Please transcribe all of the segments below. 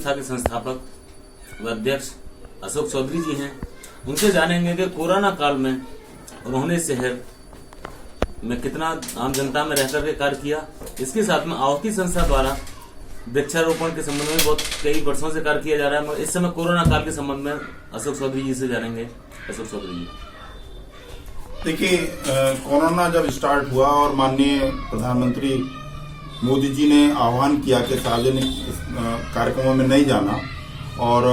संस्था के संस्थापक व अध्यक्ष अशोक चौधरी जी हैं। उनसे जानेंगे कि कोरोना काल में उन्होंने शहर में कितना आम जनता में रहकर के कार्य किया। इसके साथ में आहुति संस्था द्वारा वृक्षारोपण के संबंध में बहुत कई वर्षों से कार्य किया जा रहा है, मगर इस समय कोरोना काल के संबंध में अशोक चौधरी जी से जानेंगे। अशोक चौधरी जी, देखिए, कोरोना जब स्टार्ट हुआ और माननीय प्रधानमंत्री मोदी जी ने आह्वान किया कि सार्वजनिक कार्यक्रमों में नहीं जाना और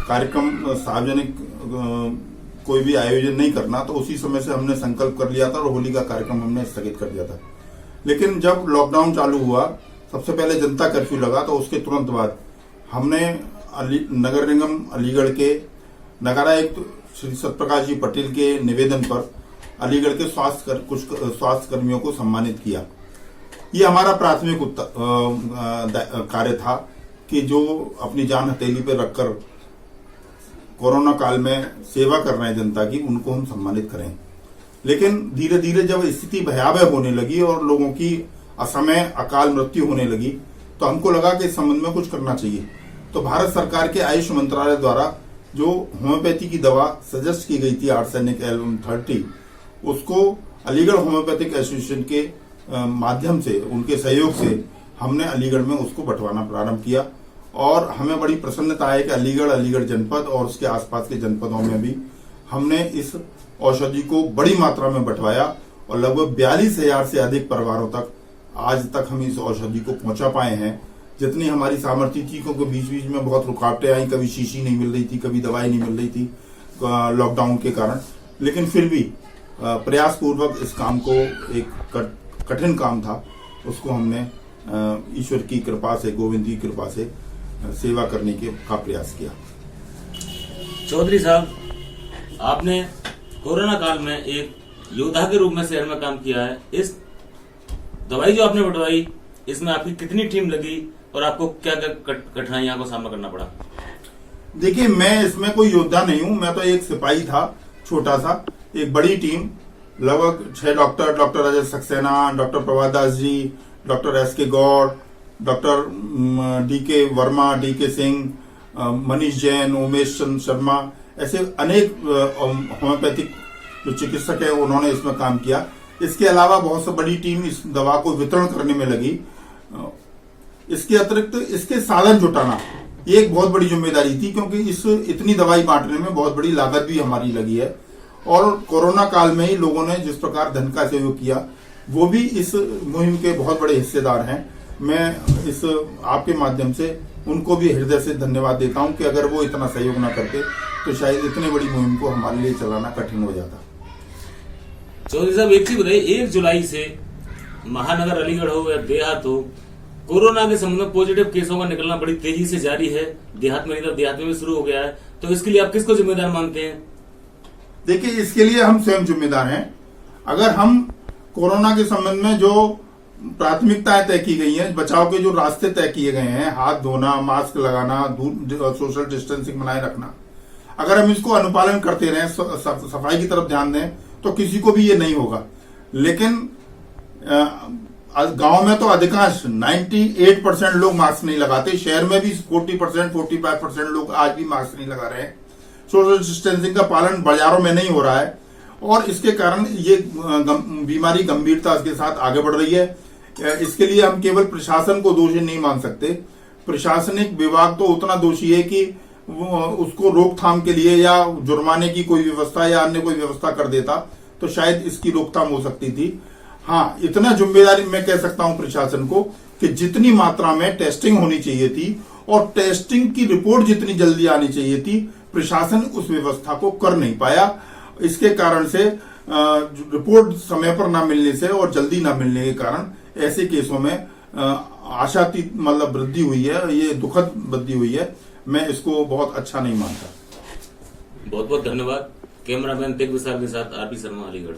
कार्यक्रम सार्वजनिक कोई भी आयोजन नहीं करना, तो उसी समय से हमने संकल्प कर लिया था और होली का कार्यक्रम हमने स्थगित कर दिया था। लेकिन जब लॉकडाउन चालू हुआ, सबसे पहले जनता कर्फ्यू लगा, तो उसके तुरंत बाद हमने नगर निगम अलीगढ़ के नगर आयुक्त श्री सत्यप्रकाश जी पटेल के निवेदन पर अलीगढ़ के कुछ स्वास्थ्य कर्मियों को सम्मानित किया। ये हमारा प्राथमिक कार्य था कि जो अपनी जान हथेली पर रखकर कोरोना काल में सेवा कर रहे हैं जनता की, उनको हम सम्मानित करें। लेकिन धीरे धीरे जब स्थिति भयावह होने लगी और लोगों की असमय अकाल मृत्यु होने लगी, तो हमको लगा कि इस संबंध में कुछ करना चाहिए। तो भारत सरकार के आयुष मंत्रालय द्वारा जो होम्योपैथी की दवा सजेस्ट की गई थी आर्सेनिक एल्बम-30, उसको अलीगढ़ होम्योपैथिक एसोसिएशन के माध्यम से, उनके सहयोग से हमने अलीगढ़ में उसको बंटवाना प्रारंभ किया। और हमें बड़ी प्रसन्नता है कि अलीगढ़ जनपद और उसके आसपास के जनपदों में भी हमने इस औषधि को बड़ी मात्रा में बंटवाया और लगभग 42,000 से अधिक परिवारों तक आज तक हम इस औषधि को पहुंचा पाए हैं। जितनी हमारी सामर्थ्य थी, क्योंकि बीच बीच में बहुत रुकावटें आई, कभी शीशी नहीं मिल रही थी, कभी दवाई नहीं मिल रही थी लॉकडाउन के कारण, लेकिन फिर भी प्रयास पूर्वक इस काम को, एक कठिन काम था, उसको हमने ईश्वर की कृपा से, गोविंद की कृपा से सेवा करने का प्रयास किया। चौधरी साहब, आपने कोरोना काल में एक योद्धा के रूप में शहर में काम किया है। इस दवाई जो आपने बंटवाई, इसमें आपकी कितनी टीम लगी और आपको क्या क्या कठिनाइयों का सामना करना पड़ा? देखिए, मैं इसमें कोई योद्धा नहीं हूं, मैं तो एक सिपाही था, छोटा सा। एक बड़ी टीम, लगभग 6 doctor Ajay Saxena, doctor Prabhat Das ji, doctor S K. Gaur, doctor D K. Verma, D K. Singh, Manish Jain, Umesh Chandra Sharma, ऐसे अनेक होम्योपैथिक जो चिकित्सक है, उन्होंने इसमें काम किया। इसके अलावा बहुत सी बड़ी टीम इस दवा को वितरण करने में लगी। इसके अतिरिक्त इसके साधन जुटाना, ये एक बहुत बड़ी जिम्मेदारी थी, क्योंकि इतनी दवाई बांटने में बहुत बड़ी लागत भी हमारी लगी है। और कोरोना काल में ही लोगों ने जिस प्रकार धन का सहयोग किया, वो भी इस मुहिम के बहुत बड़े हिस्सेदार हैं। मैं इस आपके माध्यम से उनको भी हृदय से धन्यवाद देता हूं कि अगर वो इतना सहयोग ना करते तो शायद इतनी बड़ी मुहिम को हमारे लिए चलाना कठिन हो जाता। चौधरी साहब, एक चीज बताइए, 1 जुलाई से महानगर अलीगढ़ हो या देहात हो, कोरोना के संबंध में पॉजिटिव केसों का निकलना बड़ी तेजी से जारी है। देहात में भी शुरू हो गया है, तो इसके लिए आप किसको जिम्मेदार मानते हैं? देखिए, इसके लिए हम स्वयं जिम्मेदार हैं। अगर हम कोरोना के संबंध में जो प्राथमिकताएं तय की गई हैं, बचाव के जो रास्ते तय किए गए हैं, हाथ धोना, मास्क लगाना, दूर सोशल डिस्टेंसिंग बनाए रखना, अगर हम इसको अनुपालन करते रहें, सफाई की तरफ ध्यान दें, तो किसी को भी ये नहीं होगा। लेकिन गांव में तो अधिकांश 98% लोग मास्क नहीं लगाते। शहर में भी 40%, 45% लोग आज भी मास्क नहीं लगा रहे हैं। सोशल डिस्टेंसिंग का पालन बाजारों में नहीं हो रहा है और इसके कारण ये बीमारी गंभीरता के साथ आगे बढ़ रही है। इसके लिए हम केवल प्रशासन को दोषी नहीं मान सकते। प्रशासनिक विभाग तो उतना दोषी है कि वो उसको रोकथाम के लिए या जुर्माने की कोई व्यवस्था या अन्य कोई व्यवस्था कर देता तो शायद इसकी रोकथाम हो सकती थी। हाँ, इतना जिम्मेदारी मैं कह सकता हूं प्रशासन को कि जितनी मात्रा में टेस्टिंग होनी चाहिए थी और टेस्टिंग की रिपोर्ट जितनी जल्दी आनी चाहिए थी, प्रशासन उस व्यवस्था को कर नहीं पाया। इसके कारण से रिपोर्ट समय पर ना मिलने से और जल्दी ना मिलने के कारण ऐसे केसों में आशातीत मतलब वृद्धि हुई है, ये दुखद वृद्धि हुई है। मैं इसको बहुत अच्छा नहीं मानता। बहुत बहुत धन्यवाद। कैमरामैन तेग विशाल के साथ आरपी शर्मा, अलीगढ़।